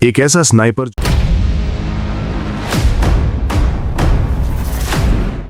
एक ऐसा स्नाइपर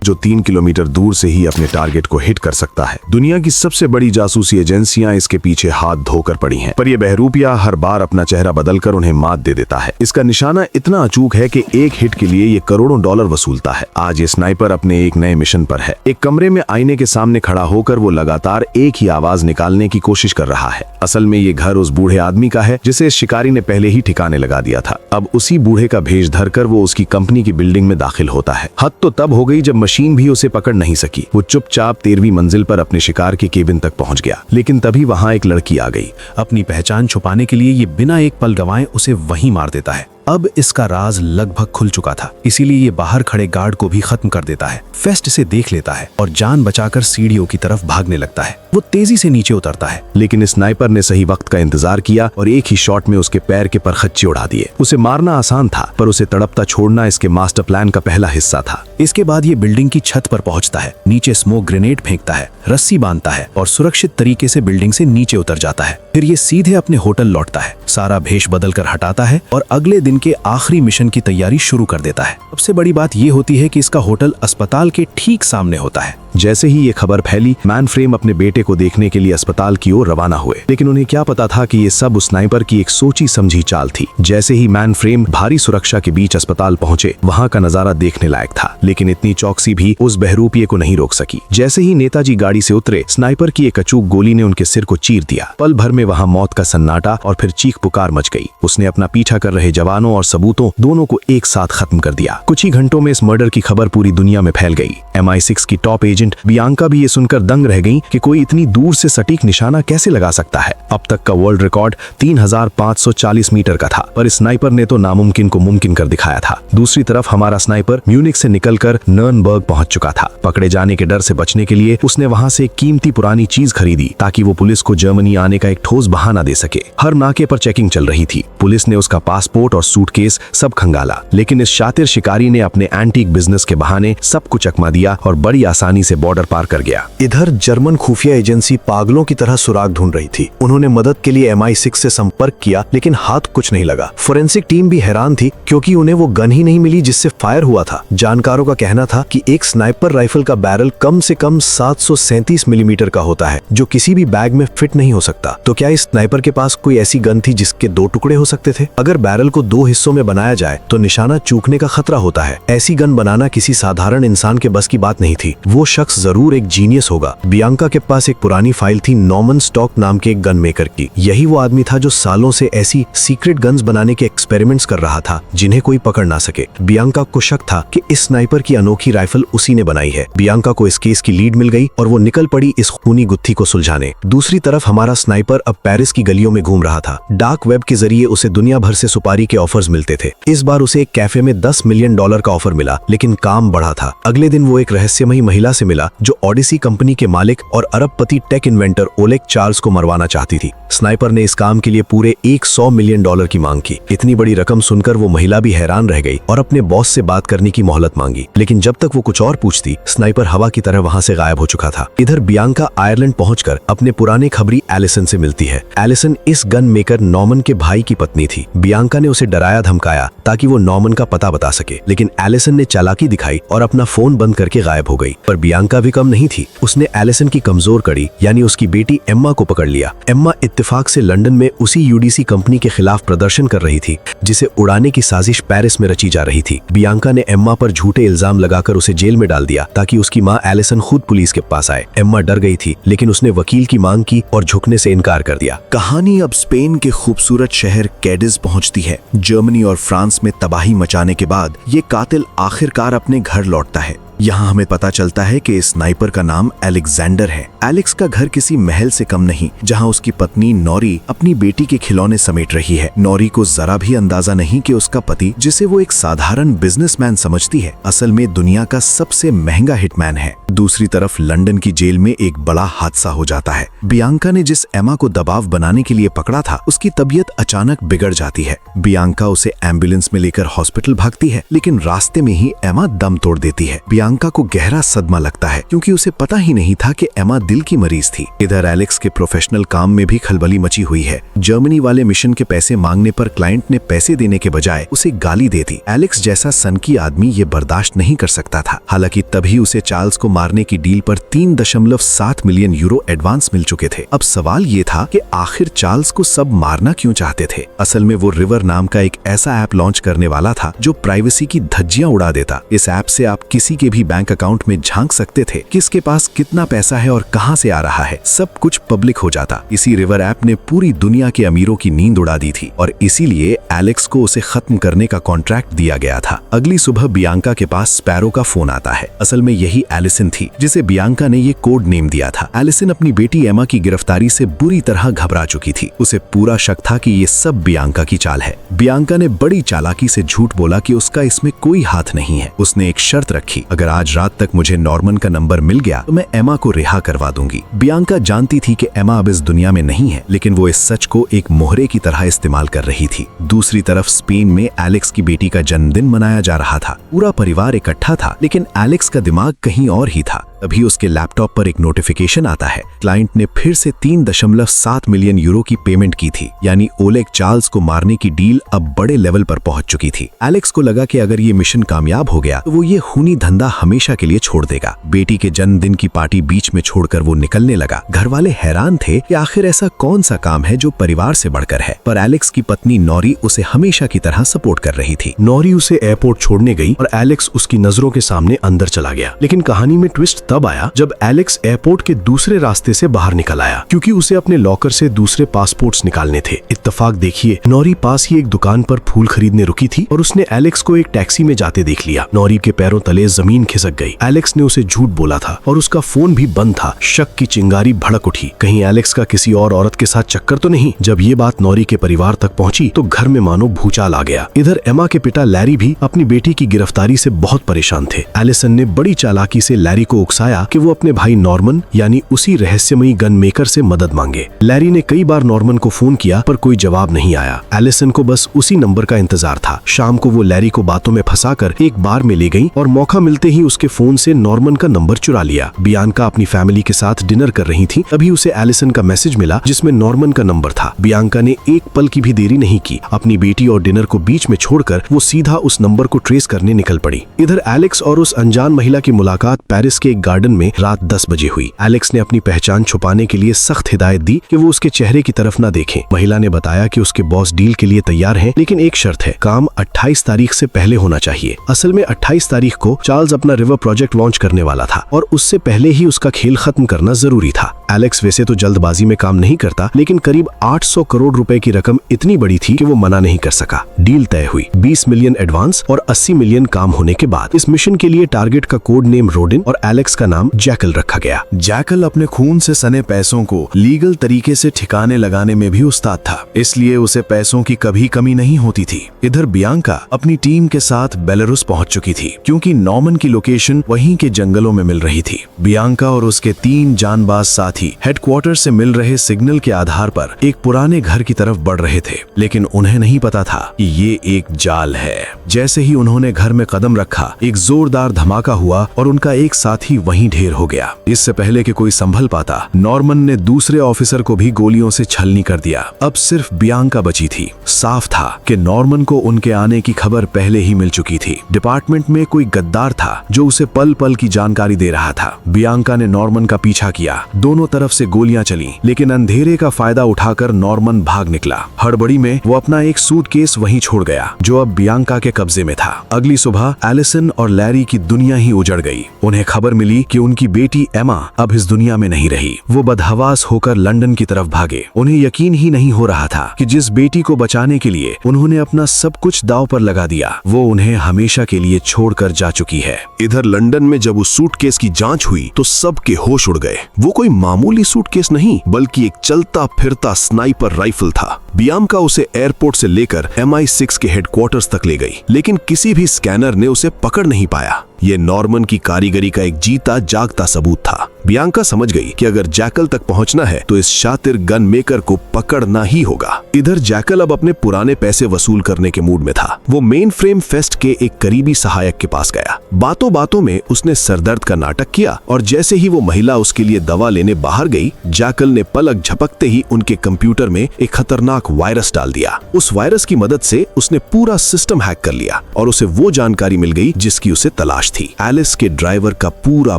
जो 3 किलोमीटर दूर से ही अपने टारगेट को हिट कर सकता है। दुनिया की सबसे बड़ी जासूसी एजेंसियां इसके पीछे हाथ धोकर पड़ी हैं, पर यह बहरूपिया हर बार अपना चेहरा बदलकर उन्हें मात दे देता है। इसका निशाना इतना अचूक है कि एक हिट के लिए ये करोड़ों डॉलर वसूलता है। आज ये स्नाइपर अपने एक नए मिशन पर है। एक कमरे में आईने के सामने खड़ा होकर वो लगातार एक ही आवाज निकालने की कोशिश कर रहा है। असल में ये घर उस बूढ़े आदमी का है जिसे इस शिकारी ने पहले ही ठिकाने लगा दिया था। अब उसी बूढ़े का भेष धरकर वो उसकी कंपनी की बिल्डिंग में दाखिल होता है। हद तो तब हो गई जब मशीन भी उसे पकड़ नहीं सकी। वो चुपचाप 13वीं मंजिल पर अपने शिकार के केबिन तक पहुंच गया, लेकिन तभी वहां एक लड़की आ गई। अपनी पहचान छुपाने के लिए ये बिना एक पल गंवाए उसे वहीं मार देता है। अब इसका राज लगभग खुल चुका था, इसीलिए ये बाहर खड़े गार्ड को भी खत्म कर देता है। फेस्ट इसे देख लेता है और जान बचाकर सीढ़ियों की तरफ भागने लगता है। वो तेजी से नीचे उतरता है, लेकिन स्नाइपर ने सही वक्त का इंतजार किया और एक ही शॉट में उसके पैर के परखच्चे उड़ा दिए। उसे मारना आसान था, पर उसे तड़पता छोड़ना इसके मास्टर प्लान का पहला हिस्सा था। इसके बाद ये बिल्डिंग की छत पर पहुंचता है, नीचे स्मोक ग्रेनेड फेंकता है, रस्सी बांधता है और सुरक्षित तरीके से बिल्डिंग से नीचे उतर जाता है। फिर ये सीधे अपने होटल लौटता है, सारा भेष बदलकर हटाता है और अगले दिन के आखिरी मिशन की तैयारी शुरू कर देता है। सबसे बड़ी बात ये होती है कि इसका होटल अस्पताल के ठीक सामने होता है। जैसे ही ये खबर फैली, मैनफ्रेम अपने बेटे को देखने के लिए अस्पताल की ओर रवाना हुए, लेकिन उन्हें क्या पता था कि ये सब उस स्नाइपर की एक सोची समझी चाल थी। जैसे ही मैनफ्रेम भारी सुरक्षा के बीच अस्पताल पहुंचे, वहां का नजारा देखने लायक था, लेकिन इतनी चौकसी भी उस बहरूपिये को नहीं रोक सकी। जैसे ही नेताजी गाड़ी से उतरे, स्नाइपर की एक अचूक गोली ने उनके सिर को चीर दिया। पल भर में वहां मौत का सन्नाटा और फिर चीख पुकार मच गई। उसने अपना पीछा कर रहे जवानों और सबूतों दोनों को एक साथ खत्म कर दिया। कुछ ही घंटों में इस मर्डर की खबर पूरी दुनिया में फैल गई। MI6 की टॉप एजेंट बियांका भी ये सुनकर दंग रह गई कि कोई इतनी दूर से सटीक निशाना कैसे लगा सकता है। अब तक का वर्ल्ड रिकॉर्ड 3540 मीटर का था, पर स्नाइपर ने तो नामुमकिन को मुमकिन कर दिखाया था। दूसरी तरफ हमारा स्नाइपर म्यूनिख से निकलकर नर्नबर्ग पहुंच चुका था। पकड़े जाने के डर से बचने के लिए उसने वहां से एक कीमती पुरानी चीज खरीदी, ताकि वो पुलिस को जर्मनी आने का एक ठोस बहाना दे सके। हर नाके पर चेकिंग चल रही थी। पुलिस ने उसका पासपोर्ट और सूटकेस सब खंगाला, लेकिन इस शातिर शिकारी ने अपने एंटीक बिजनेस के बहाने सब कुछ चकमा दिया और बड़ी आसानी से बॉर्डर पार कर गया। इधर जर्मन खुफिया एजेंसी पागलों की तरह सुराग ढूंढ रही थी। उन्होंने मदद के लिए MI6 से संपर्क किया, लेकिन हाथ कुछ नहीं लगा। फोरेंसिक टीम भी हैरान थी, क्योंकि उन्हें वो गन ही नहीं मिली जिससे फायर हुआ था। जानकारों का कहना था कि एक स्नाइपर राइफल का बैरल कम से कम 737 मिलीमीटर का होता है, जो किसी भी बैग में फिट नहीं हो सकता। तो क्या इस स्नाइपर के पास कोई ऐसी गन थी जिसके 2 टुकड़े हो सकते थे? अगर बैरल को 2 हिस्सों में बनाया जाए तो निशाना चूकने का खतरा होता है। ऐसी गन बनाना किसी साधारण इंसान के बस की बात नहीं थी। वो शख्स जरूर एक जीनियस होगा। बियांका के पास एक पुरानी फाइल थी नॉर्मन स्टॉक नाम के एक गन मेकर की। यही वो आदमी था जो सालों से ऐसी सीक्रेट गन्स बनाने के एक्सपेरिमेंट्स कर रहा था, जिन्हें कोई पकड़ ना सके। बियांका को शक था कि इस स्नाइपर की अनोखी राइफल उसी ने बनाई है। बियांका को इस केस की लीड मिल गई और वो निकल पड़ी इस खूनी गुत्थी को सुलझाने। दूसरी तरफ हमारा स्नाइपर अब पेरिस की गलियों में घूम रहा था। डार्क वेब के जरिए उसे दुनिया भर से सुपारी के ऑफर्स मिलते थे। इस बार उसे एक कैफे में $10 मिलियन का ऑफर मिला, लेकिन काम बढ़ा था। अगले दिन वो एक रहस्यमयी महिला से मिला जो ऑडिसी कंपनी के मालिक और अरबपति टेक इन्वेंटर ओलेग चार्ल्स को मरवाना चाहती थी। स्नाइपर ने इस काम के लिए पूरे $100 मिलियन की मांग की। इतनी बड़ी रकम सुनकर वो महिला भी हैरान रह गई और अपने बॉस से बात करने की मोहलत मांगी, लेकिन जब तक वो कुछ और पूछती, स्नाइपर हवा की तरह वहां से गायब हो चुका था। इधर बियांका आयरलैंड पहुंचकर अपने पुराने खबरी एलिसन से मिलती है। एलिसन इस गन मेकर नॉर्मन के भाई की पत्नी थी। बियांका ने उसे डराया धमकाया ताकि वो नॉर्मन का पता बता सके, लेकिन एलिसन ने चालाकी दिखाई और अपना फोन बंद करके गायब हो गई। पर बियांका भी कम नहीं थी। उसने एलिसन की कमजोर कड़ी यानी उसकी बेटी एम्मा को पकड़ लिया। एम्मा इत्तेफाक से लंदन में उसी UDC कंपनी के खिलाफ प्रदर्शन कर रही थी, जिसे उड़ाने की साजिश पेरिस में रची जा रही थी। बियांका ने एम्मा पर झूठे इल्जाम लगाकर उसे जेल में डाल दिया ताकि उसकी मां एलिसन खुद पुलिस के पास आए। एम्मा डर गई थी, लेकिन उसने वकील की मांग की और झुकने से इनकार कर दिया। कहानी अब स्पेन के खूबसूरत शहर कैडिज पहुंचती है। जर्मनी और फ्रांस में तबाही मचाने के बाद ये कातिल आखिरकार अपने घर लौटता है। यहाँ हमें पता चलता है कि इस स्नाइपर का नाम अलेक्जेंडर है। एलेक्स का घर किसी महल से कम नहीं, जहाँ उसकी पत्नी नौरी अपनी बेटी के खिलौने समेट रही है। नौरी को जरा भी अंदाजा नहीं कि उसका पति, जिसे वो एक साधारण बिजनेसमैन समझती है, असल में दुनिया का सबसे महंगा हिटमैन है। दूसरी तरफ लंदन की जेल में एक बड़ा हादसा हो जाता है। बियांका ने जिस एमा को दबाव बनाने के लिए पकड़ा था, उसकी तबीयत अचानक बिगड़ जाती है। बियांका उसे एम्बुलेंस में लेकर हॉस्पिटल भागती है, लेकिन रास्ते में ही एमा दम तोड़ देती है। बियांका को गहरा सदमा लगता है क्योंकि उसे पता ही नहीं था कि एमा दिल की मरीज थी। इधर एलेक्स के प्रोफेशनल काम में भी खलबली मची हुई है। जर्मनी वाले मिशन के पैसे मांगने पर क्लाइंट ने पैसे देने के बजाय उसे गाली दे दी। एलेक्स जैसा सनकी आदमी ये बर्दाश्त नहीं कर सकता था। हालांकि तभी उसे चार्ल्स को मारने की डील पर 3.7 मिलियन यूरो एडवांस मिल चुके थे। अब सवाल ये था कि आखिर चार्ल्स को सब मारना क्यों चाहते थे। असल में वो रिवर नाम का एक ऐसा ऐप लॉन्च करने वाला था जो प्राइवेसी की धज्जियां उड़ा देता। इस ऐप से आप किसी के भी बैंक अकाउंट में झांक सकते थे, किसके पास कितना पैसा है और कहां से आ रहा है, सब कुछ पब्लिक हो जाता। इसी रिवर ऐप ने पूरी दुनिया के अमीरों की नींद उड़ा दी थी और इसीलिए एलेक्स को उसे खत्म करने का कॉन्ट्रैक्ट दिया गया था। अगली सुबह बियांका के पास स्पैरो का फोन आता है। असल में यही एलिसन थी जिसे बियांका ने ये कोड नेम दिया था। एलिसन अपनी बेटी एमा की गिरफ्तारी से बुरी तरह घबरा चुकी थी। उसे पूरा शक था कि ये सब बियांका की चाल है। बियांका ने बड़ी चालाकी से झूठ बोला कि उसका इसमें कोई हाथ नहीं है। उसने एक शर्त रखी, अगर आज रात तक मुझे नॉर्मन का नंबर मिल गया तो मैं एमा को रिहा करवा दूंगी। बियांका जानती थी कि एमा अब इस दुनिया में नहीं है, लेकिन वो इस सच को एक मोहरे की तरह इस्तेमाल कर रही थी। दूसरी तरफ स्पेन में एलेक्स की बेटी का जन्मदिन मनाया जा रहा था। पूरा परिवार इकट्ठा था, लेकिन एलेक्स का दिमाग कहीं और ही था। तभी उसके लैपटॉप पर एक नोटिफिकेशन आता है। क्लाइंट ने फिर से 3.7 मिलियन यूरो की पेमेंट की थी, यानी ओलेग चार्ल्स को मारने की डील अब बड़े लेवल पर पहुंच चुकी थी। एलेक्स को लगा कि अगर ये मिशन कामयाब हो गया तो वो ये खूनी धंधा हमेशा के लिए छोड़ देगा। बेटी के जन्मदिन की पार्टी बीच में छोड़कर वो निकलने लगा। घर वाले हैरान थे कि आखिर ऐसा कौन सा काम है जो परिवार से बढ़कर है, पर एलेक्स की पत्नी नॉरी उसे हमेशा की तरह सपोर्ट कर रही थी। नॉरी उसे एयरपोर्ट छोड़ने गई और एलेक्स उसकी नजरों के सामने अंदर चला गया। लेकिन कहानी में ट्विस्ट तब आया जब एलेक्स एयरपोर्ट के दूसरे रास्ते से बाहर निकल आया, क्योंकि उसे अपने लॉकर से दूसरे पासपोर्ट्स निकालने थे। इत्तेफाक देखिए, नॉरी पास ही एक दुकान पर फूल खरीदने रुकी थी और उसने एलेक्स को एक टैक्सी में जाते देख लिया। नॉरी के पैरों तले जमीन खिसक गई। एलेक्स ने उसे झूठ बोला था और उसका फोन भी बंद था। शक की चिंगारी भड़क उठी, कहीं एलेक्स का किसी और औरत के साथ चक्कर तो नहीं। जब ये बात नॉरी के परिवार तक पहुंची तो घर में मानो भूचाल आ गया। इधर एमा के पिता लैरी भी अपनी बेटी की गिरफ्तारी से बहुत परेशान थे। एलिसन ने बड़ी चालाकी से लैरी को उकसाया कि वो अपने भाई नॉर्मन यानी उसी रहस्यमयी गन मेकर से मदद मांगे। लैरी ने कई बार नॉर्मन को फोन किया पर कोई जवाब नहीं आया। एलिसन को बस उसी नंबर का इंतजार था। शाम को वो लैरी को बातों में फंसाकर एक बार में ले गई और मौका मिलते ही उसके फोन से नॉर्मन का नंबर चुरा लिया। बियांका अपनी फैमिली के साथ डिनर कर रही थी, तभी उसे एलिसन का मैसेज मिला जिसमें नॉर्मन का नंबर था। बियांका ने एक पल की भी देरी नहीं की। अपनी बेटी और डिनर को बीच में छोड़कर वो सीधा उस नंबर को ट्रेस करने निकल पड़ी। इधर एलेक्स और उस अनजान महिला की मुलाकात पेरिस के एक गार्डन में रात 10 बजे हुई। एलेक्स ने अपनी पहचान छुपाने के लिए सख्त हिदायत दी कि वो उसके चेहरे की तरफ न देखें। महिला ने बताया कि उसके बॉस डील के लिए तैयार हैं, लेकिन एक शर्त है, काम 28 तारीख से पहले होना चाहिए। असल में 28 तारीख को चार्ल्स अपना रिवर प्रोजेक्ट लॉन्च करने वाला था और उससे पहले ही उसका खेल खत्म करना जरूरी था। एलेक्स वैसे तो जल्दबाजी में काम नहीं करता, लेकिन करीब 800 करोड़ रुपए की रकम इतनी बड़ी थी कि वो मना नहीं कर सका। डील तय हुई, 20 मिलियन एडवांस और 80 मिलियन काम होने के बाद। इस मिशन के लिए टारगेट का कोड नेम रोडिन और एलेक्स का नाम जैकल रखा गया। जैकल अपने खून से सने पैसों को लीगल तरीके से ठिकाने लगाने में भी उस्ताद था, इसलिए उसे पैसों की कभी कमी नहीं होती थी। इधर बियांका अपनी टीम के साथ बेलारूस पहुंच चुकी थी, क्योंकि नॉर्मन की लोकेशन वहीं के जंगलों में मिल रही थी। बियांका और उसके 3 जानबाज साथी हेडक्वार्टर से मिल रहे सिग्नल के आधार पर एक पुराने घर की तरफ बढ़ रहे थे, लेकिन उन्हें नहीं पता था कि ये एक जाल है। जैसे ही उन्होंने घर में कदम रखा, एक जोरदार धमाका हुआ और उनका एक साथी वहीं ढेर हो गया। इससे पहले कि कोई संभल पाता, नॉर्मन ने दूसरे ऑफिसर को भी गोलियों से छलनी कर दिया। अब सिर्फ बियांका बची थी। साफ था कि नॉर्मन को उनके आने की खबर पहले ही मिल चुकी थी। डिपार्टमेंट में कोई गद्दार था जो उसे पल पल की जानकारी दे रहा था। बियांका ने नॉर्मन का पीछा किया। दोनों तरफ से गोलियां चली, लेकिन अंधेरे का फायदा उठाकर नॉर्मन भाग निकला। हड़बड़ी में वो अपना एक सूटकेस वहीं छोड़ गया, जो अब बियांका के कब्जे में था। अगली सुबह एलिसन और लैरी की दुनिया ही उजड़ गई। उन्हें खबर मिली कि उनकी बेटी एमा अब इस दुनिया में नहीं रही। वो बदहवास होकर लंदन की तरफ भागे। उन्हें यकीन ही नहीं हो रहा था कि जिस बेटी को बचाने के लिए उन्होंने अपना सब कुछ दांव पर लगा दिया, वो उन्हें हमेशा के लिए छोड़कर जा चुकी है। इधर लंदन में जब उस सूटकेस की जांच हुई तो सबके होश उड़ गए। वो कोई मामूली सूटकेस नहीं, बल्कि एक चलता फिरता स्नाइपर राइफल था। बियांका उसे एयरपोर्ट से लेकर MI6 के हेडक्वार्टर्स तक ले गई, लेकिन किसी भी स्कैनर ने उसे पकड़ नहीं पाया। ये नॉर्मन की कारीगरी का एक जीता जागता सबूत था। बियांका समझ गई कि अगर जैकल तक पहुंचना है तो इस शातिर गन मेकर को पकड़ना ही होगा। इधर जैकल अब अपने पुराने पैसे वसूल करने के मूड में था। वो मेन फ्रेम फेस्ट के एक करीबी सहायक के पास गया। बातों बातों में उसने सरदर्द का नाटक किया और जैसे ही वो महिला उसके लिए दवा लेने बाहर गई, जैकल ने पलक झपकते ही उनके कंप्यूटर में एक खतरनाक वायरस डाल दिया। उस वायरस की मदद से उसने पूरा सिस्टम हैक कर लिया और उसे वो जानकारी मिल गई जिसकी उसे तलाश थी, एलिस के ड्राइवर का पूरा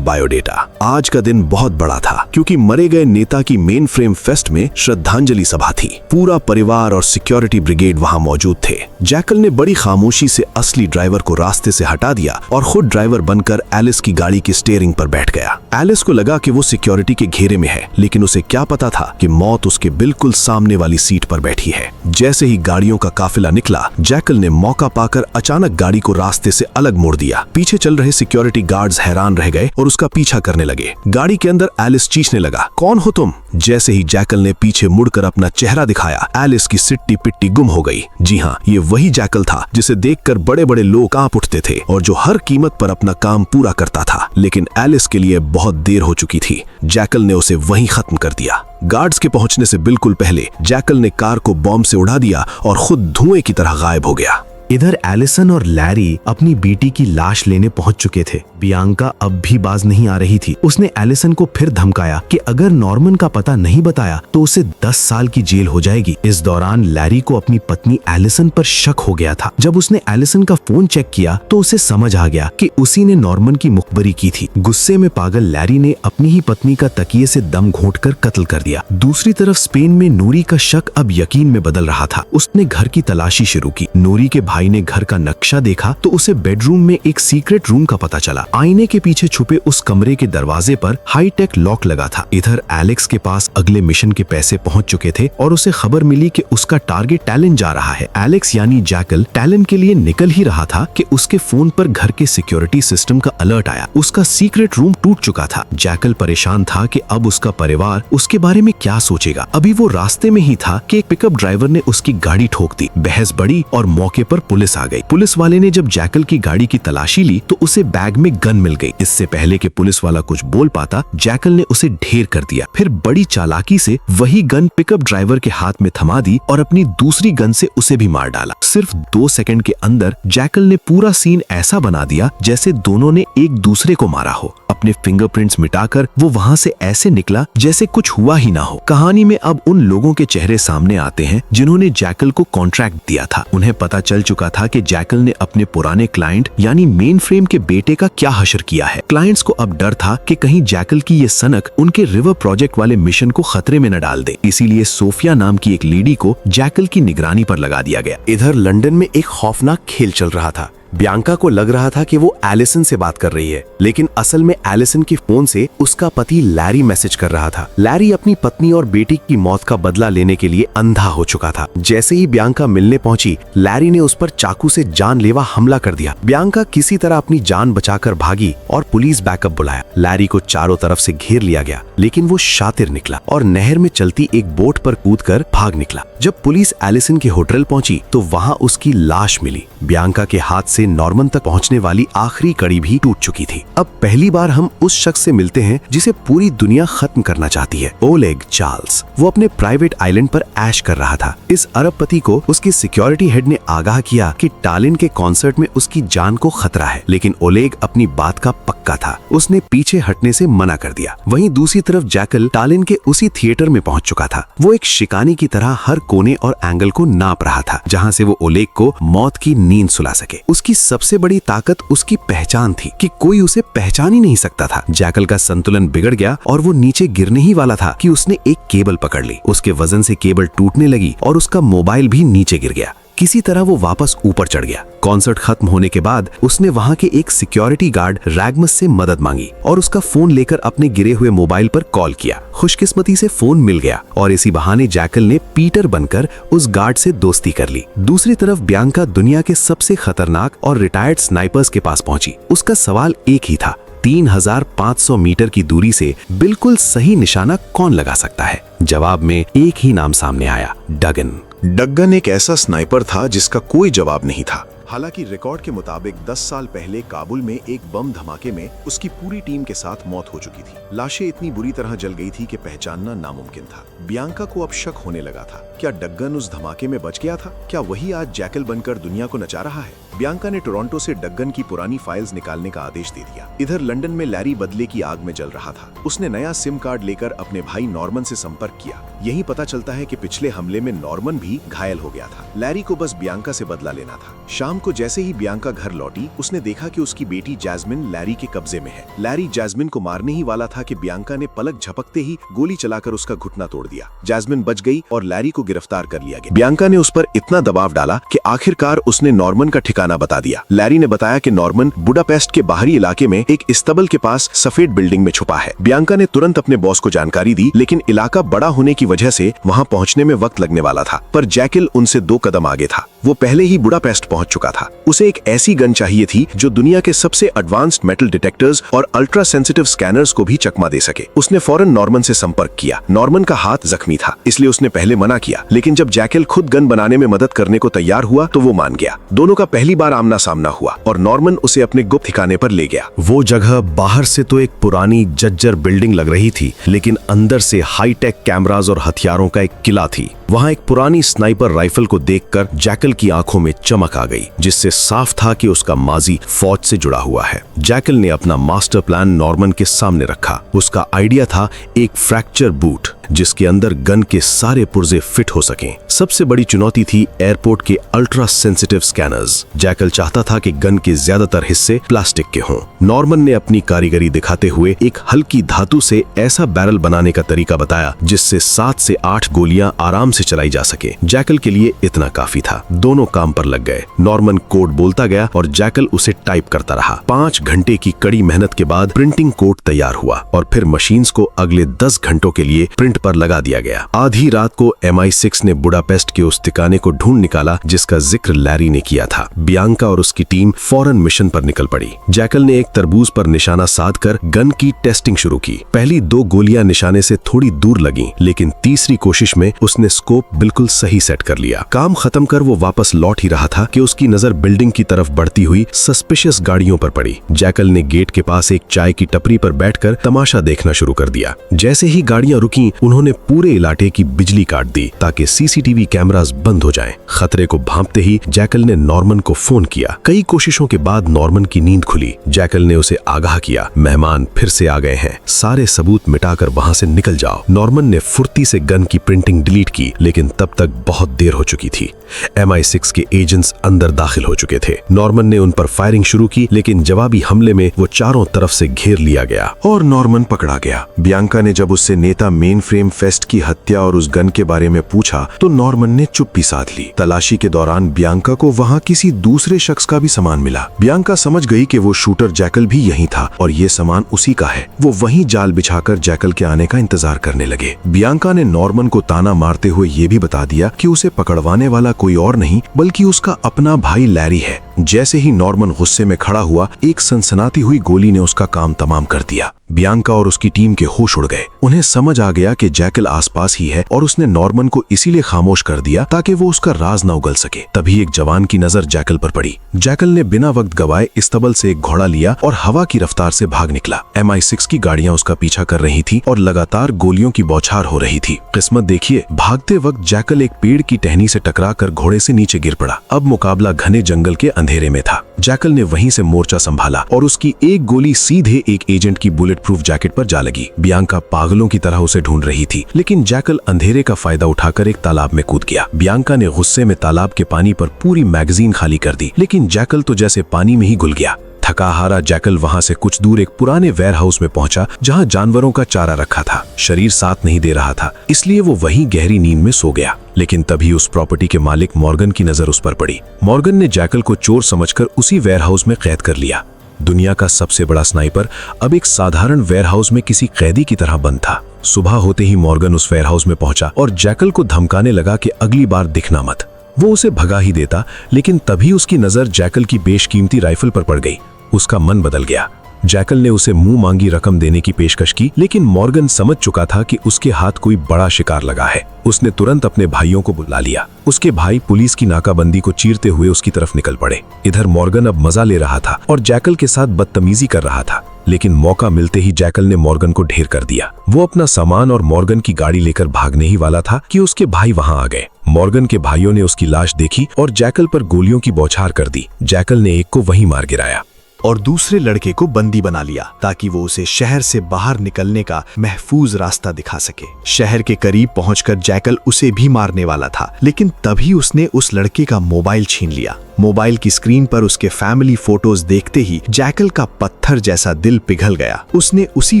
बायोडेटा। आज का दिन बहुत बड़ा था क्योंकि मरे गए नेता की मेन फ्रेम फेस्ट में श्रद्धांजलि सभा थी। पूरा परिवार और सिक्योरिटी ब्रिगेड वहां मौजूद थे। जैकल ने बड़ी खामोशी से असली ड्राइवर को रास्ते से हटा दिया और खुद ड्राइवर बनकर एलिस की गाड़ी की स्टीयरिंग पर बैठ गया। एलिस को लगा कि वो सिक्योरिटी के घेरे में है, लेकिन उसे क्या पता था कि मौत उसके बिल्कुल सामने वाली सीट पर बैठी है। जैसे ही गाड़ियों का काफिला निकला, जैकल ने मौका पाकर अचानक गाड़ी को रास्ते से अलग मोड़ दिया। पीछे चल रहे सिक्योरिटी गार्ड्स हैरान रह गए और उसका पीछा करने लगे। गाड़ी के अंदर एलिस चीखने लगा, कौन हो तुम? जैसे ही जैकल ने पीछे मुड़कर अपना चेहरा दिखाया, एलिस की सिट्टी पिट्टी गुम हो गई। जी हाँ, ये वही जैकल था जिसे देखकर बड़े बड़े लोग कांप उठते थे और जो हर कीमत पर अपना काम पूरा करता था। लेकिन एलिस के लिए बहुत देर हो चुकी थी। जैकल ने उसे वहीं खत्म कर दिया। गार्ड्स के पहुंचने से बिल्कुल पहले जैकल ने कार को बॉम्ब से उड़ा दिया और खुद धुएं की तरह गायब हो गया। इधर एलिसन और लैरी अपनी बेटी की लाश लेने पहुंच चुके थे। बियांका अब भी बाज नहीं आ रही थी। उसने एलिसन को फिर धमकाया कि अगर नॉर्मन का पता नहीं बताया तो उसे 10 साल की जेल हो जाएगी। इस दौरान लैरी को अपनी पत्नी एलिसन पर शक हो गया था। जब उसने एलिसन का फोन चेक किया तो उसे समझ आ गया कि उसी ने नॉर्मन की मुखबरी की थी। गुस्से में पागल लैरी ने अपनी ही पत्नी का तकिए से दम घोंटकर कत्ल कर दिया। दूसरी तरफ स्पेन में नूरी का शक अब यकीन में बदल रहा था। उसने घर की तलाशी शुरू की। नूरी के भाई ने घर का नक्शा देखा तो उसे बेडरूम में एक सीक्रेट रूम का पता चला। आईने के पीछे छुपे उस कमरे के दरवाजे पर हाईटेक लॉक लगा था। इधर एलेक्स के पास अगले मिशन के पैसे पहुंच चुके थे और उसे खबर मिली कि उसका टारगेट टैलन जा रहा है। एलेक्स यानी जैकल टैलन के लिए निकल ही रहा था कि उसके फोन पर घर के सिक्योरिटी सिस्टम का अलर्ट आया। उसका सीक्रेट रूम टूट चुका था। जैकल परेशान था कि अब उसका परिवार उसके बारे में क्या सोचेगा। अभी वो रास्ते में ही था कि एक पिकअप ड्राइवर ने उसकी गाड़ी ठोक दी। बहस बढ़ी और मौके पर पुलिस आ गई। पुलिस वाले ने जब जैकल की गाड़ी की तलाशी ली तो उसे बैग में गन मिल गई। इससे पहले कि पुलिस वाला कुछ बोल पाता, जैकल ने उसे ढेर कर दिया। फिर बड़ी चालाकी से वही गन पिकअप ड्राइवर के हाथ में थमा दी और अपनी दूसरी गन से उसे भी मार डाला। सिर्फ 2 सेकंड के अंदर जैकल ने पूरा सीन ऐसा बना दिया जैसे दोनों ने एक दूसरे को मारा हो। अपने फिंगरप्रिंट्स मिटाकर वो वहां से ऐसे निकला जैसे कुछ हुआ ही ना हो। कहानी में अब उन लोगों के चेहरे सामने आते हैं जिन्होंने जैकल को कॉन्ट्रैक्ट दिया था। उन्हें पता चल चुका था कि जैकल ने अपने पुराने क्लाइंट यानी मेन फ्रेम के बेटे का क्या हशर किया है। क्लाइंट्स को अब डर था कि कहीं जैकल की ये सनक उनके रिवर प्रोजेक्ट वाले मिशन को खतरे में न डाल दे। इसीलिए सोफिया नाम की एक लेडी को जैकल की निगरानी पर लगा दिया गया। इधर लंदन में एक खौफनाक खेल चल रहा था। बियांका को लग रहा था कि वो एलिसन से बात कर रही है, लेकिन असल में एलिसन के फोन से उसका पति लैरी मैसेज कर रहा था। लैरी अपनी पत्नी और बेटी की मौत का बदला लेने के लिए अंधा हो चुका था। जैसे ही बियांका मिलने पहुंची, लैरी ने उस पर चाकू से जानलेवा हमला कर दिया। बियांका किसी तरह अपनी जान बचाकर भागी और पुलिस बैकअप बुलाया। लैरी को चारों तरफ से घेर लिया गया, लेकिन वो शातिर निकला और नहर में चलती एक बोट पर कूदकर भाग निकला। जब पुलिस एलिसन के होटल पहुंची तो वहां उसकी लाश मिली। बियांका के हाथ से नॉर्मन तक पहुंचने वाली आखिरी कड़ी भी टूट चुकी थी। अब पहली बार हम उस शख्स से मिलते हैं जिसे पूरी दुनिया खत्म करना चाहती है, ओलेग चार्ल्स। वो अपने प्राइवेट आइलैंड पर ऐश कर रहा था। इस अरबपति को उसकी सिक्योरिटी हेड ने आगाह किया कि टालिन के कॉन्सर्ट में उसकी जान को खतरा है, लेकिन ओलेग अपनी बात का पक्का था। उसने पीछे हटने से मना कर दिया। वहीं दूसरी तरफ जैकल टालिन के उसी थिएटर में पहुंच चुका था। वो एक शिकानी की तरह हर कोने और एंगल को नाप रहा था, जहां से वो ओलेग को मौत की नींद सुला सके। उसकी सबसे बड़ी ताकत उसकी पहचान थी कि कोई उसे पहचान ही नहीं सकता था। जैकल का संतुलन बिगड़ गया और वो नीचे गिरने ही वाला था कि उसने एक केबल पकड़ ली। उसके वजन से केबल टूटने लगी और उसका मोबाइल भी नीचे गिर गया। किसी तरह वो वापस ऊपर चढ़ गया। कॉन्सर्ट खत्म होने के बाद उसने वहां के एक सिक्योरिटी गार्ड रैगमस से मदद मांगी और उसका फोन लेकर अपने गिरे हुए मोबाइल पर कॉल किया। खुशकिस्मती से फोन मिल गया और इसी बहाने जैकल ने पीटर बनकर उस गार्ड से दोस्ती कर ली। दूसरी तरफ बियांका दुनिया के सबसे खतरनाक और रिटायर्ड स्नाइपर्स के पास पहुंची। उसका सवाल एक ही था, 3500 मीटर की दूरी से बिल्कुल सही निशाना कौन लगा सकता है? जवाब में एक ही नाम सामने आया, डगन। डगन एक ऐसा स्नाइपर था जिसका कोई जवाब नहीं था। हालांकि रिकॉर्ड के मुताबिक 10 साल पहले काबुल में एक बम धमाके में उसकी पूरी टीम के साथ मौत हो चुकी थी। लाशें इतनी बुरी तरह जल गई थी कि पहचानना नामुमकिन था। बियांका को अब शक होने लगा था, क्या डग्गन उस धमाके में बच गया था? क्या वही आज जैकल बनकर दुनिया को नचा रहा है? बियांका ने टोरंटो से डग्गन की पुरानी फाइल्स निकालने का आदेश दे दिया। इधर लंदन में लैरी बदले की आग में जल रहा था। उसने नया सिम कार्ड लेकर अपने भाई नॉर्मन से संपर्क किया। यही पता चलता है कि पिछले हमले में नॉर्मन भी घायल हो गया था। लैरी को बस बियांका से बदला लेना था। शाम को जैसे ही बियांका घर लौटी, उसने देखा कि उसकी बेटी जैस्मिन लैरी के कब्जे में है। लैरी जैस्मिन को मारने ही वाला था कि बियांका ने पलक झपकते ही गोली चलाकर उसका घुटना तोड़ दिया। जैस्मिन बच गई और लैरी को गिरफ्तार कर लिया गया। बियांका ने उस पर इतना दबाव डाला कि आखिरकार उसने नॉर्मन का ठिकाना बता दिया। लैरी ने बताया कि नॉर्मन बुडापेस्ट के बाहरी इलाके में एक इस्तबल के पास सफेद बिल्डिंग में छुपा है। बियांका ने तुरंत अपने बॉस को जानकारी दी, लेकिन इलाका बड़ा होने की वजह से वहां पहुंचने में वक्त लगने वाला था। पर जैकल उनसे 2 कदम आगे था। वो पहले ही बुडापेस्ट पहुंच चुका था। उसे एक ऐसी गन चाहिए थी जो दुनिया के सबसे एडवांस्ड मेटल डिटेक्टर्स और अल्ट्रा सेंसिटिव स्कैनर्स को भी चकमा दे सके। उसने फौरन नॉर्मन से संपर्क किया। नॉर्मन का हाथ जख्मी था, इसलिए उसने पहले मना किया, लेकिन जब जैकल खुद गन बनाने में मदद करने को तैयार हुआ तो वो मान गया। दोनों का पहली बार आमना सामना हुआ और नॉर्मन उसे अपने गुप्त ठिकाने पर ले गया। वो जगह बाहर से तो एक पुरानी जज्जर बिल्डिंग लग रही थी, लेकिन अंदर से हाईटेक कैमरास और हथियारों का एक किला थी। वहां एक पुरानी स्नाइपर राइफल को देखकर जैकल की आंखों में चमक आ गई, जिससे साफ था कि उसका माजी फौज से जुड़ा हुआ है। जैकल ने अपना मास्टर प्लान नॉर्मन के सामने रखा। उसका आइडिया था एक फ्रैक्चर बूट, जिसके अंदर गन के सारे पुर्जे फिट हो सकें। सबसे बड़ी चुनौती थी एयरपोर्ट के अल्ट्रा सेंसिटिव स्कैनर्स। जैकल चाहता था कि गन के ज्यादातर हिस्से प्लास्टिक के हों। नॉर्मन ने अपनी कारीगरी दिखाते हुए एक हल्की धातु से ऐसा बैरल बनाने का तरीका बताया जिससे 7 से 8 गोलियां आराम से चलाई जा सके। जैकल के लिए इतना काफी था। दोनों काम पर लग गए। नॉर्मन कोड बोलता गया और जैकल उसे टाइप करता रहा। 5 घंटे की कड़ी मेहनत के बाद प्रिंटिंग कोड तैयार हुआ और फिर मशीन्स को अगले 10 घंटों के लिए प्रिंट पर लगा दिया गया। आधी रात को MI6 ने बुडापेस्ट के उस ठिकाने को ढूंढ निकाला जिसका जिक्र लैरी ने किया था। बियांका और उसकी टीम फौरन मिशन पर निकल पड़ी। जैकल ने एक तरबूज पर निशाना साधकर गन की टेस्टिंग शुरू की। पहली 2 गोलियां निशाने से थोड़ी दूर लगीं, लेकिन तीसरी कोशिश में उसने स्कोप बिल्कुल सही सेट कर लिया। काम खत्म कर वो वापस लौट ही रहा था कि उसकी नजर बिल्डिंग की तरफ बढ़ती हुई सस्पिशियस गाड़ियों पर पड़ी। जैकल ने गेट के पास एक चाय की टपरी पर बैठकर तमाशा देखना शुरू कर दिया। जैसे ही गाड़ियां रुकीं, उन्होंने पूरे इलाके की बिजली काट दी ताकि CCTV कैमरास बंद हो जाएं। खतरे को भांपते ही जैकल ने नॉर्मन को फोन किया। कई कोशिशों के बाद नॉर्मन की नींद खुली। जैकल ने उसे आगाह किया, मेहमान फिर से आ गए हैं, सारे सबूत मिटाकर वहां से निकल जाओ। नॉर्मन ने फुर्ती से गन की प्रिंटिंग डिलीट की, लेकिन तब तक बहुत देर हो चुकी थी। MI6 के एजेंट्स अंदर दाखिल हो चुके थे। नॉर्मन ने उन पर फायरिंग शुरू की, लेकिन जवाबी हमले में वो चारों तरफ से घेर लिया गया और नॉर्मन पकड़ा गया। बियांका ने जब उससे नेता मेन फ्रेम फेस्ट की हत्या और उस गन के बारे में पूछा तो नॉर्मन ने चुप्पी साध ली। तलाशी के दौरान बियांका को वहां किसी दूसरे शख्स का भी सामान मिला। बियांका समझ गई कि वो शूटर जैकल भी यहीं था और ये सामान उसी का है। वो वहीं जाल बिछाकर जैकल के आने का इंतजार करने लगे। बियांका ने नॉर्मन को ताना मारते हुए ये भी बता दिया कि उसे पकड़वाने वाला कोई और नहीं बल्कि उसका अपना भाई लैरी है। जैसे ही नॉर्मन गुस्से में खड़ा हुआ, एक सनसनाती हुई गोली ने उसका काम तमाम कर दिया। बियांका और उसकी टीम के होश उड़ गए। उन्हें समझ आ गया कि जैकल आसपास ही है और उसने नॉर्मन को इसीलिए खामोश कर दिया ताकि वो उसका राज न उगल सके। तभी एक जवान की नजर जैकल पर पड़ी। जैकल ने बिना वक्त गवाए इस्तबल से एक घोड़ा लिया और हवा की रफ्तार से भाग निकला। MI6 की गाड़ियां उसका पीछा कर रही थी और लगातार गोलियों की बौछार हो रही थी। किस्मत देखिए, भागते वक्त जैकल एक पेड़ की टहनी से टकराकर घोड़े से नीचे गिर पड़ा। अब मुकाबला घने जंगल के अंधेरे में था। जैकल ने वहीं से मोर्चा संभाला और उसकी एक गोली सीधे एक एजेंट की बुलेट प्रूफ जैकेट पर जा लगी। बियांका पागलों की तरह उसे ढूंढ रही थी, लेकिन जैकल अंधेरे का फायदा उठाकर एक तालाब में कूद गया। बियांका ने गुस्से में तालाब के पानी पर पूरी मैगजीन खाली कर दी, लेकिन जैकल तो जैसे पानी में ही घुल गया। थका हारा जैकल वहां से कुछ दूर एक पुराने वेयरहाउस में पहुंचा जहां जानवरों का चारा रखा था। शरीर साथ नहीं दे रहा था, इसलिए वो वहीं गहरी नींद में सो गया। लेकिन तभी उस प्रॉपर्टी के मालिक मॉर्गन की नजर उस पर पड़ी। मॉर्गन ने जैकल को चोर समझकर उसी वेयरहाउस में कैद कर लिया। दुनिया का सबसे बड़ा स्नाइपर अब एक साधारण वेयरहाउस में किसी कैदी की तरह बंद था। सुबह होते ही मॉर्गन उस वेयरहाउस में पहुंचा और जैकल को धमकाने लगा कि अगली बार दिखना मत। वो उसे भगा ही देता, लेकिन तभी उसकी नजर जैकल की बेशकीमती राइफल पर पड़ गई। उसका मन बदल गया। जैकल ने उसे मुंह मांगी रकम देने की पेशकश की, लेकिन मॉर्गन समझ चुका था कि उसके हाथ कोई बड़ा शिकार लगा है। उसने तुरंत अपने भाइयों को बुला लिया। उसके भाई पुलिस की नाकाबंदी को चीरते हुए उसकी तरफ निकल पड़े। इधर मॉर्गन अब मजा ले रहा था और जैकल के साथ बदतमीजी कर रहा था, लेकिन मौका मिलते ही जैकल ने मॉर्गन को ढेर कर दिया। वो अपना सामान और मॉर्गन की गाड़ी लेकर भागने ही वाला था कि उसके भाई वहां आ गए। मॉर्गन के भाइयों ने उसकी लाश देखी और जैकल पर गोलियों की बौछार कर दी। जैकल ने एक को वहीं मार गिराया और दूसरे लड़के को बंदी बना लिया ताकि वो उसे शहर से बाहर निकलने का महफूज रास्ता दिखा सके। शहर के करीब पहुंचकर जैकल उसे भी मारने वाला था, लेकिन तभी उसने उस लड़के का मोबाइल छीन लिया। मोबाइल की स्क्रीन पर उसके फैमिली फोटोज देखते ही जैकल का पत्थर जैसा दिल पिघल गया। उसने उसी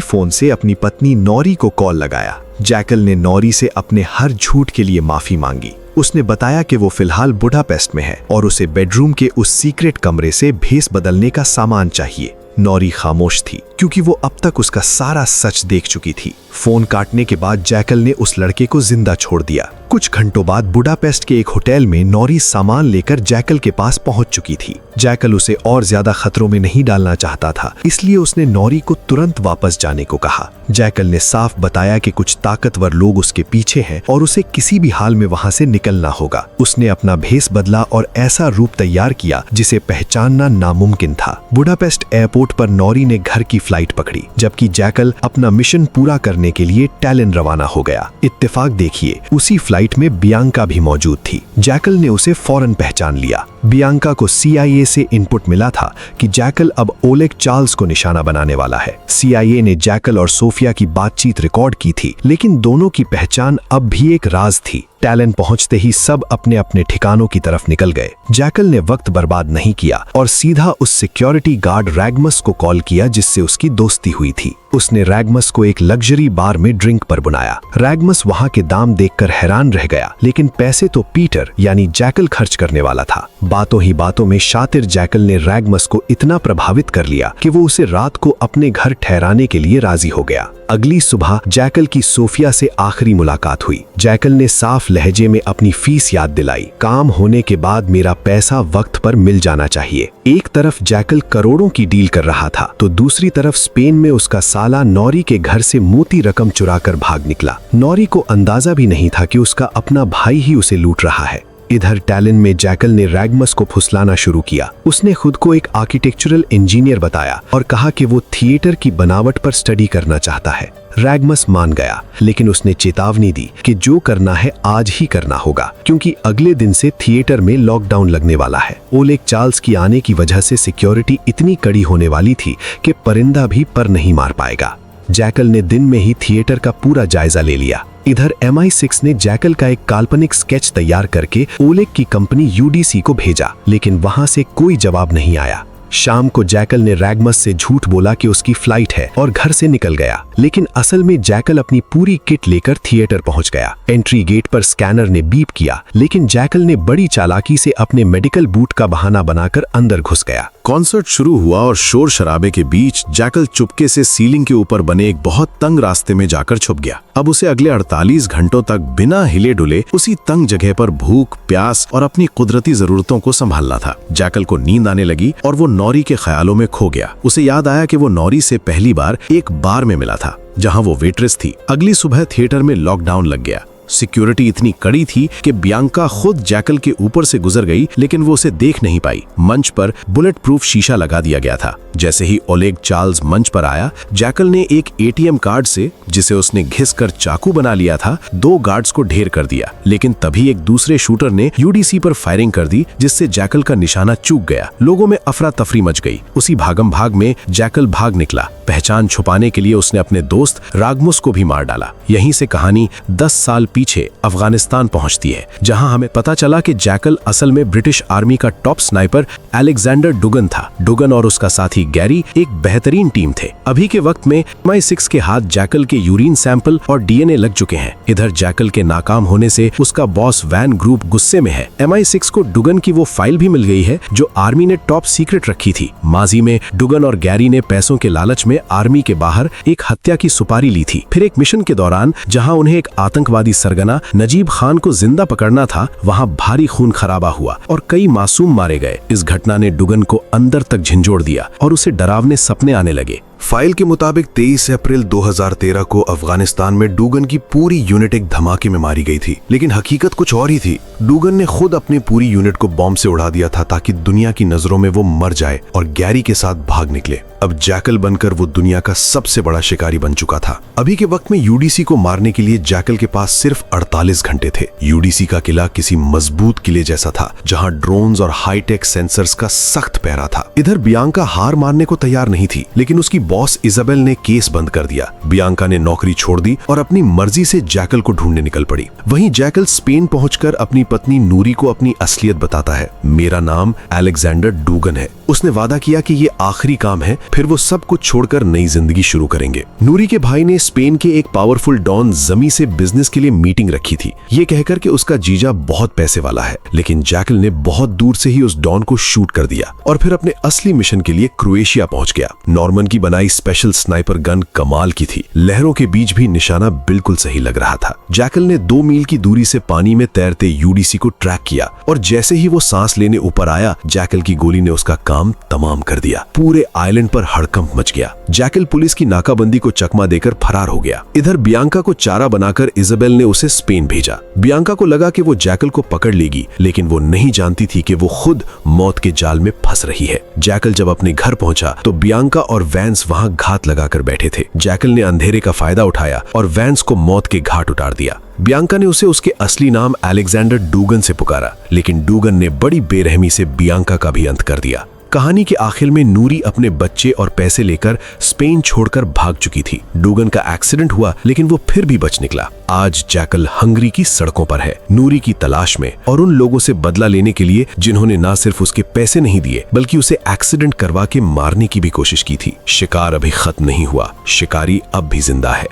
फोन से अपनी पत्नी नौरी को कॉल लगाया। जैकल ने नौरी से अपने हर झूठ के लिए माफी मांगी। उसने बताया कि वो फिलहाल बुडापेस्ट में है और उसे बेडरूम के उस सीक्रेट कमरे से भेस बदलने का सामान चाहिए। नौरी खामोश थी क्योंकि वो अब तक उसका सारा सच देख चुकी थी। फोन काटने के बाद जैकल ने उस लड़के को जिंदा छोड़ दिया। कुछ घंटों बाद बुडापेस्ट के एक होटल में नौरी सामान लेकर जैकल के पास पहुंच चुकी थी। जैकल उसे और ज्यादा खतरों में नहीं डालना चाहता था, इसलिए उसने नौरी को तुरंत वापस जाने को कहा। जैकल ने साफ बताया कि कुछ ताकतवर लोग उसके पीछे हैं और उसे किसी भी हाल में वहां से निकलना होगा। उसने अपना भेस बदला और ऐसा रूप तैयार किया जिसे पहचानना नामुमकिन था। बुडापेस्ट एयरपोर्ट पर नौरी ने घर की फ्लाइट पकड़ी, जबकि जैकल अपना मिशन पूरा करने के लिए टैलेंट रवाना हो गया। इत्तेफाक देखिए, उसी फ्लाइट में बियांका भी मौजूद थी। जैकल ने उसे फौरन पहचान लिया। बियांका को CIA से इनपुट मिला था कि जैकल अब ओलेग चार्ल्स को निशाना बनाने वाला है। CIA ने जैकल और सोफिया की बातचीत रिकॉर्ड की थी, लेकिन दोनों की पहचान अब भी एक राज थी। टैलेंट पहुंचते ही सब अपने अपने ठिकानों की तरफ निकल गए। जैकल ने वक्त बर्बाद नहीं किया और सीधा उस सिक्योरिटी गार्ड रैगमस को कॉल किया जिससे उसकी दोस्ती हुई थी। उसने रैगमस को एक लग्जरी बार में ड्रिंक पर बुलाया। रैगमस वहां के दाम देखकर हैरान रह गया, लेकिन पैसे तो पीटर यानी जैकल खर्च करने वाला था। बातों ही बातों में शातिर जैकल ने रैगमस को इतना प्रभावित कर लिया कि वो उसे रात को अपने घर ठहराने के लिए राजी हो गया। अगली सुबह जैकल की सोफिया से आखिरी मुलाकात हुई। जैकल ने साफ लहजे में अपनी फीस याद दिलाई। काम होने के बाद मेरा पैसा वक्त पर मिल जाना चाहिए। एक तरफ जैकल करोड़ों की डील कर रहा था, तो दूसरी तरफ स्पेन में उसका साला नौरी के घर से मोटी रकम चुराकर भाग निकला। नौरी को अंदाजा भी नहीं था कि उसका अपना भाई ही उसे लूट रहा है। इधर टैलेंट में जैकल ने रैगमस को फुसलाना शुरू किया। उसने खुद को एक आर्किटेक्चरल इंजीनियर बताया और कहा कि वो थिएटर की बनावट पर स्टडी करना चाहता है। रैगमस मान गया, लेकिन उसने चेतावनी दी कि जो करना है आज ही करना होगा, क्योंकि अगले दिन से थिएटर में लॉकडाउन लगने वाला है। ओलेग चार्ल्स की आने की वजह से सिक्योरिटी इतनी कड़ी होने वाली थी कि परिंदा भी पर नहीं मार पाएगा। जैकल ने दिन में ही थिएटर का पूरा जायजा ले लिया। इधर MI6 ने जैकल का एक काल्पनिक स्केच तैयार करके ओलेग की कंपनी UDC को भेजा, लेकिन वहां से कोई जवाब नहीं आया। शाम को जैकल ने रैगमस से झूठ बोला कि उसकी फ्लाइट है और घर से निकल गया, लेकिन असल में जैकल अपनी पूरी किट लेकर थिएटर पहुंच गया। एंट्री गेट पर स्कैनर ने बीप किया, लेकिन जैकल ने बड़ी चालाकी से अपने मेडिकल बूट का बहाना बनाकर अंदर घुस गया। कॉन्सर्ट शुरू हुआ और शोर शराबे के बीच जैकल चुपके से सीलिंग के ऊपर बने एक बहुत तंग रास्ते में जाकर छुप गया। अब उसे अगले 48 घंटों तक बिना हिले डुले उसी तंग जगह पर भूख, प्यास और अपनी कुदरती जरूरतों को संभालना था। जैकल को नींद आने लगी और वो नौरी के ख्यालों में खो गया। उसे याद आया कि वो नौरी से पहली बार एक बार में मिला था जहां वो वेट्रेस थी। अगली सुबह थिएटर में लॉकडाउन लग गया। सिक्योरिटी इतनी कड़ी थी कि बियांका खुद जैकल के ऊपर से गुजर गई, लेकिन वो उसे देख नहीं पाई। मंच पर बुलेट प्रूफ शीशा लगा दिया गया था। जैसे ही ओलेग चार्ल्स मंच पर आया, जैकल ने एक ATM कार्ड से, जिसे उसने घिसकर चाकू बना लिया था, 2 गार्ड्स को ढेर कर दिया। लेकिन तभी एक दूसरे शूटर ने UDC पर फायरिंग कर दी, जिससे जैकल का निशाना चूक गया। लोगों में अफरा तफरी मच गई। उसी भागम भाग में जैकल भाग निकला। पहचान छुपाने के लिए उसने अपने दोस्त रागमुस को भी मार डाला। यहीं से कहानी 10 साल पीछे अफगानिस्तान पहुंचती है, जहां हमें पता चला कि जैकल असल में ब्रिटिश आर्मी का टॉप स्नाइपर अलेक्जेंडर डुगन था। डुगन और उसका साथी गैरी एक बेहतरीन टीम थे। अभी के वक्त में MI6 के हाथ जैकल के यूरिन सैंपल और DNA लग चुके हैं। इधर जैकल के नाकाम होने से उसका बॉस वैन ग्रुप गुस्से में है। MI6 को डुगन की वो फाइल भी मिल गई है जो आर्मी ने टॉप सीक्रेट रखी थी। माजी में डुगन और गैरी ने पैसों के लालच में आर्मी के बाहर एक हत्या की सुपारी ली थी। फिर एक मिशन के दौरान जहां उन्हें एक आतंकवादी सरगना नजीब खान को जिंदा पकड़ना था, वहाँ भारी खून खराबा हुआ और कई मासूम मारे गए। इस घटना ने डुगन को अंदर तक झंझोड़ दिया और उसे डरावने सपने आने लगे। फाइल के मुताबिक 23 अप्रैल 2013 को अफगानिस्तान में डुगन की पूरी यूनिट एक धमाके में मारी गई थी, लेकिन हकीकत कुछ और ही थी। डुगन ने खुद अपनी पूरी यूनिट को बॉम्ब से उड़ा दिया था ताकि दुनिया की नजरों में वो मर जाए और गैरी के साथ भाग निकले। अब जैकल बनकर वो दुनिया का सबसे बड़ा शिकारी बन चुका था। अभी के वक्त में यूडीसी को मारने के लिए जैकल के पास सिर्फ 48 घंटे थे। यूडीसी का किला किसी मजबूत किले जैसा था, जहां ड्रोन्स और हाईटेक सेंसर्स का सख्त पहरा था। इधर बियांका हार मानने को तैयार नहीं थी, लेकिन उसकी बॉस इजाबेल ने केस बंद कर दिया। बियांका ने नौकरी छोड़ दी और अपनी मर्जी से जैकल को ढूंढने निकल पड़ी। वहीं जैकल स्पेन पहुंचकर अपनी पत्नी नूरी को अपनी असलियत बताता है। मेरा नाम अलेक्जेंडर डुगन है। उसने वादा किया कि ये आखिरी काम है, फिर वो सब कुछ छोड़कर नई जिंदगी शुरू करेंगे। नूरी के भाई ने स्पेन के एक पावरफुल डॉन जमी से बिजनेस के लिए मीटिंग रखी थी, ये कहकर कि उसका जीजा बहुत पैसे वाला है। लेकिन जैकल ने बहुत दूर से ही उस डॉन को शूट कर दिया और फिर अपने असली मिशन के लिए क्रोएशिया पहुंच गया। नॉर्मन की बनाई स्पेशल स्नाइपर गन कमाल की थी। लहरों के बीच भी निशाना बिल्कुल सही लग रहा था। जैकल ने 2 मील की दूरी से पानी में तैरते यूडीसी को ट्रैक किया और जैसे ही वो सांस लेने ऊपर आया, जैकल की गोली ने उसका काम तमाम कर दिया। पूरे आइलैंड पर हड़कंप मच गया। जैकल पुलिस की नाकाबंदी को चकमा देकर फरार हो गया। इधर बियांका को चारा बनाकर इजाबेल ने उसे स्पेन भेजा। बियांका को लगा कि वो जैकल को पकड़ लेगी, लेकिन वो नहीं जानती थी कि वो खुद मौत के जाल में फंस रही है। जैकल जब अपने घर पहुंचा तो बियांका और वैंस वहां घात लगाकर बैठे थे। जैकल ने अंधेरे का फायदा उठाया और वैंस को मौत के घाट उतार दिया। बियांका ने उसे उसके असली नाम अलेक्जेंडर डुगन से पुकारा, लेकिन डुगन ने बड़ी बेरहमी से बियांका का भी अंत कर दिया। कहानी के आखिर में नूरी अपने बच्चे और पैसे लेकर स्पेन छोड़कर भाग चुकी थी। डुगन का एक्सीडेंट हुआ, लेकिन वो फिर भी बच निकला। आज जैकल हंगरी की सड़कों पर है, नूरी की तलाश में और उन लोगों से बदला लेने के लिए जिन्होंने न सिर्फ उसके पैसे नहीं दिए, बल्कि उसे एक्सीडेंट करवा के मारने की भी कोशिश की थी। शिकार अभी खत्म नहीं हुआ, शिकारी अब भी जिंदा है।